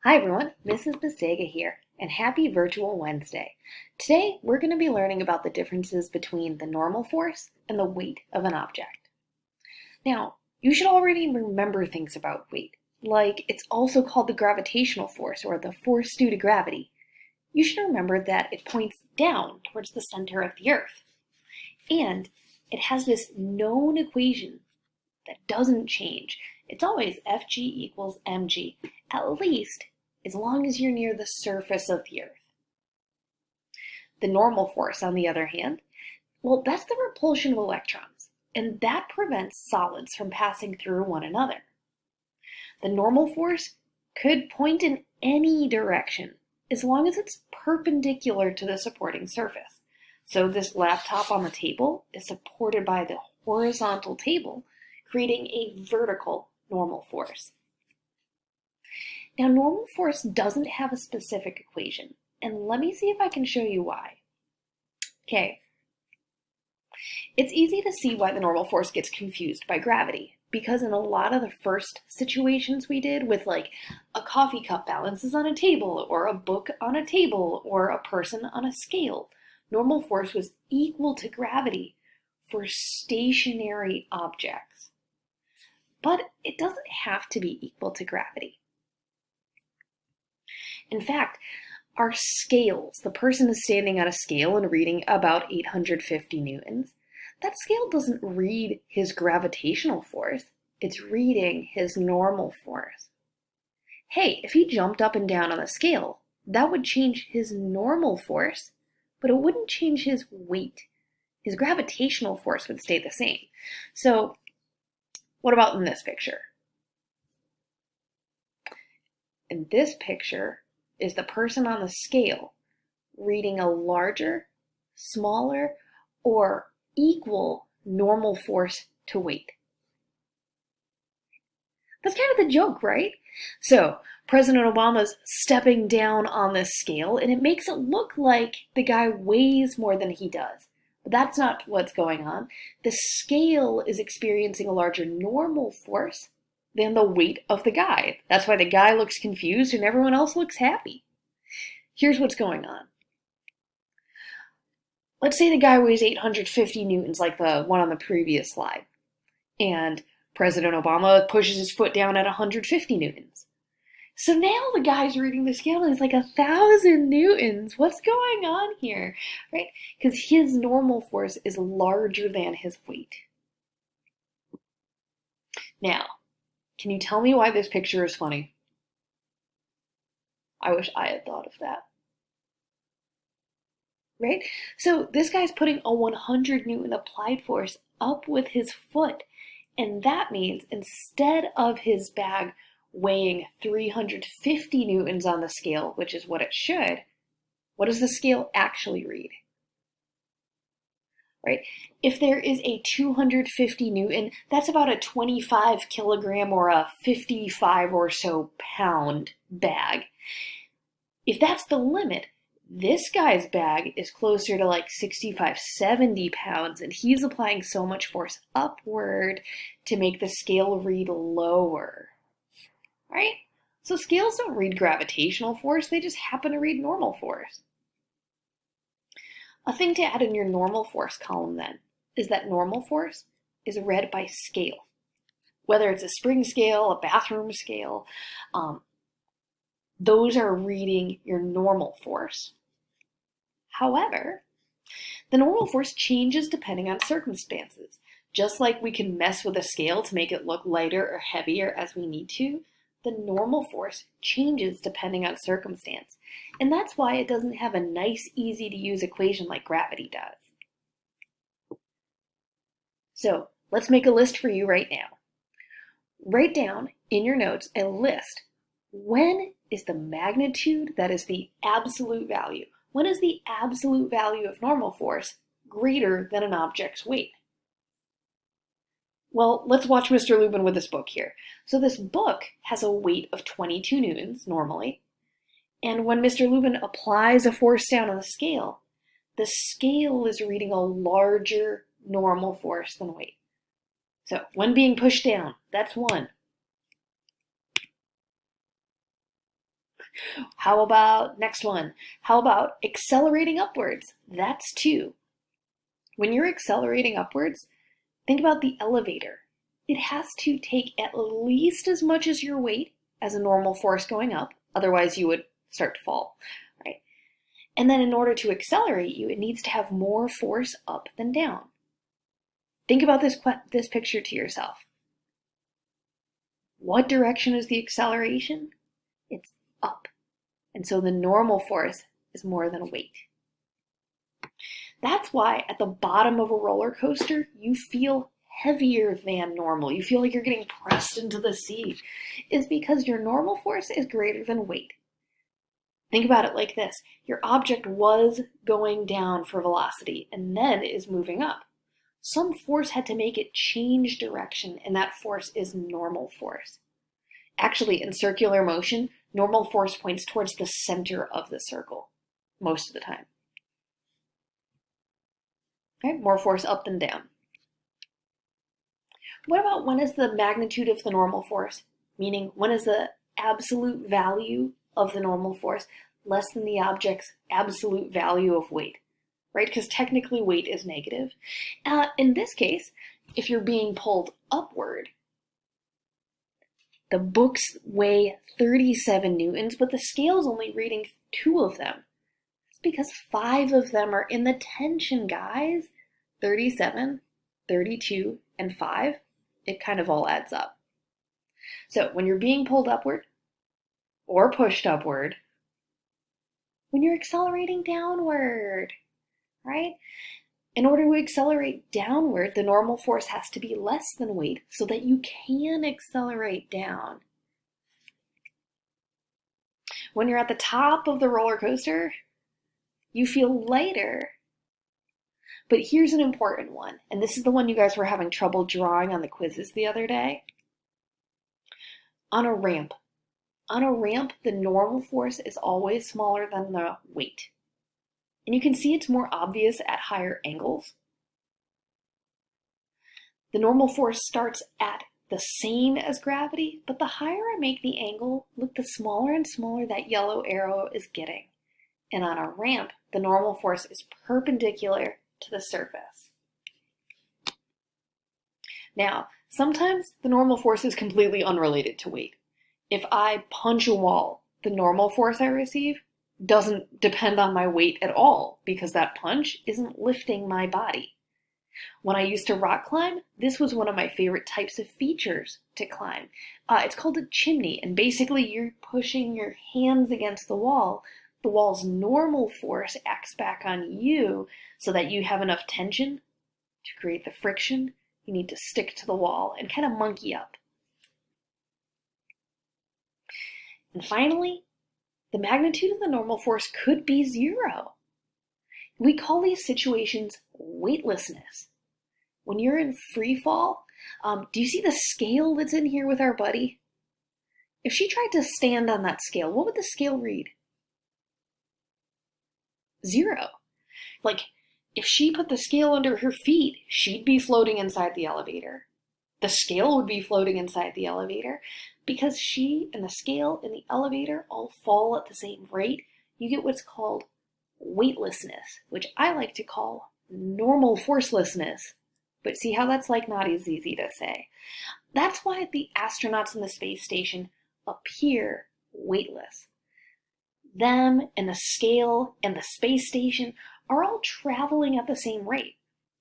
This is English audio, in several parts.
Hi everyone, Mrs. Basega here, and happy Virtual Wednesday. Today we're going to be learning about the differences between the normal force and the weight of an object. Now, you should already remember things about weight, like it's also called the gravitational force or the force due to gravity. You should remember that it points down towards the center of the Earth, and it has this known equation that doesn't change. It's always Fg equals mg, at least as long as you're near the surface of the Earth. The normal force, on the other hand, well, that's the repulsion of electrons, and that prevents solids from passing through one another. The normal force could point in any direction as long as it's perpendicular to the supporting surface. So this laptop on the table is supported by the horizontal table, creating a vertical normal force. Now, normal force doesn't have a specific equation, and let me see if I can show you why. Okay, it's easy to see why the normal force gets confused by gravity, because in a lot of the first situations we did with like a coffee cup balances on a table, or a book on a table, or a person on a scale, normal force was equal to gravity for stationary objects. But it doesn't have to be equal to gravity. In fact, our scales, the person is standing on a scale and reading about 850 newtons. That scale doesn't read his gravitational force, it's reading his normal force. Hey, if he jumped up and down on the scale, that would change his normal force, but it wouldn't change his weight. His gravitational force would stay the same. So, what about in this picture? In this picture is the person on the scale reading a larger, smaller, or equal normal force to weight. That's kind of the joke, right? So, President Obama's stepping down on this scale, and it makes it look like the guy weighs more than he does. But that's not what's going on. The scale is experiencing a larger normal force than the weight of the guy. That's why the guy looks confused and everyone else looks happy. Here's what's going on. Let's say the guy weighs 850 newtons like the one on the previous slide, and President Obama pushes his foot down at 150 newtons. So now the guy's reading the scale and it's like 1,000 newtons. What's going on here, right? Because his normal force is larger than his weight. Now, can you tell me why this picture is funny? I wish I had thought of that. Right? So this guy's putting a 100 Newton applied force up with his foot. And that means instead of his bag weighing 350 newtons on the scale, which is what it should, what does the scale actually read? Right? If there is a 250 Newton, that's about a 25 kilogram or a 55 or so pound bag. If that's the limit, this guy's bag is closer to like 65, 70 pounds, and he's applying so much force upward to make the scale read lower, right? So scales don't read gravitational force, they just happen to read normal force. A thing to add in your normal force column then is that normal force is read by scale. Whether it's a spring scale, a bathroom scale, those are reading your normal force. However, the normal force changes depending on circumstances. Just like we can mess with a scale to make it look lighter or heavier as we need to, the normal force changes depending on circumstance. And that's why it doesn't have a nice, easy to use equation like gravity does. So let's make a list for you right now. Write down in your notes a list. When is the magnitude, that is the absolute value, when is the absolute value of normal force greater than an object's weight? Well, let's watch Mr. Lubin with this book here. So this book has a weight of 22 newtons normally, and when Mr. Lubin applies a force down on the scale is reading a larger normal force than weight. So when being pushed down, that's 1. How about next one? How about accelerating upwards? That's 2. When you're accelerating upwards, think about the elevator. It has to take at least as much as your weight as a normal force going up, otherwise you would start to fall, right? And then in order to accelerate you, it needs to have more force up than down. Think about this picture to yourself. What direction is the acceleration? It's up. And so the normal force is more than weight. That's why at the bottom of a roller coaster, you feel heavier than normal. You feel like you're getting pressed into the seat. It's because your normal force is greater than weight. Think about it like this. Your object was going down for velocity and then is moving up. Some force had to make it change direction, and that force is normal force. Actually, in circular motion, normal force points towards the center of the circle most of the time. Okay, more force up than down. What about when is the magnitude of the normal force? Meaning, when is the absolute value of the normal force less than the object's absolute value of weight? Right? Because technically weight is negative. In this case, if you're being pulled upward, the books weigh 37 newtons, but the scale's only reading 2 of them. It's because 5 of them are in the tension, guys. 37, 32, and 5. It kind of all adds up. So when you're being pulled upward or pushed upward, when you're accelerating downward, right? In order to accelerate downward, the normal force has to be less than weight so that you can accelerate down. When you're at the top of the roller coaster, you feel lighter. But here's an important one, and this is the one you guys were having trouble drawing on the quizzes the other day. On a ramp, the normal force is always smaller than the weight. And you can see it's more obvious at higher angles. The normal force starts at the same as gravity, but the higher I make the angle, look, the smaller and smaller that yellow arrow is getting. And on a ramp, the normal force is perpendicular to the surface. Now, sometimes the normal force is completely unrelated to weight. If I punch a wall, the normal force I receive doesn't depend on my weight at all because that punch isn't lifting my body. When I used to rock climb, this was one of my favorite types of features to climb. It's called a chimney, and basically you're pushing your hands against the wall. The wall's normal force acts back on you so that you have enough tension to create the friction. You need to stick to the wall and kind of monkey up. And finally, the magnitude of the normal force could be 0. We call these situations weightlessness. When you're in free fall, do you see the scale that's in here with our buddy? If she tried to stand on that scale, what would the scale read? 0. Like, if she put the scale under her feet, she'd be floating inside the elevator. The scale would be floating inside the elevator. Because she and the scale and the elevator all fall at the same rate, you get what's called weightlessness, which I like to call normal forcelessness. But see how that's like not as easy to say. That's why the astronauts in the space station appear weightless. Them and the scale and the space station are all traveling at the same rate.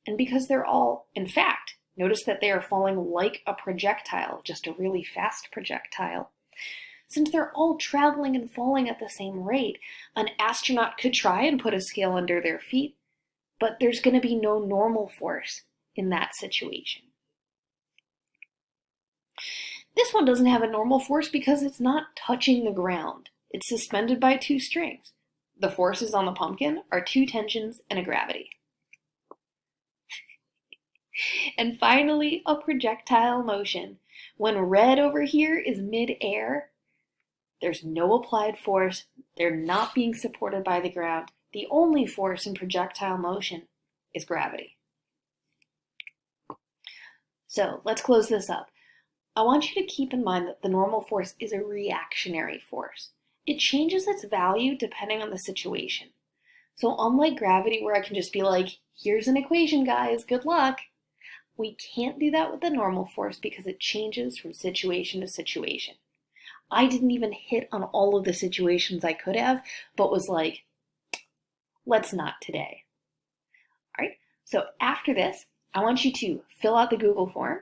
And because they're all, in fact, notice that they are falling like a projectile, just a really fast projectile. Since they're all traveling and falling at the same rate, an astronaut could try and put a scale under their feet, but there's going to be no normal force in that situation. This one doesn't have a normal force because it's not touching the ground. It's suspended by 2 strings. The forces on the pumpkin are 2 tensions and a gravity. And finally, a projectile motion. When red over here is mid-air, there's no applied force. They're not being supported by the ground. The only force in projectile motion is gravity. So let's close this up. I want you to keep in mind that the normal force is a reactionary force. it changes its value depending on the situation. So unlike gravity, where I can just be like, here's an equation, guys, good luck, we can't do that with the normal force because it changes from situation to situation. I didn't even hit on all of the situations I could have, but was like, let's not today. All right, so after this, I want you to fill out the Google form.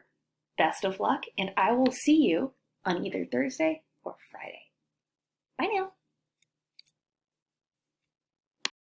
Best of luck, and I will see you on either Thursday or Friday. Bye now.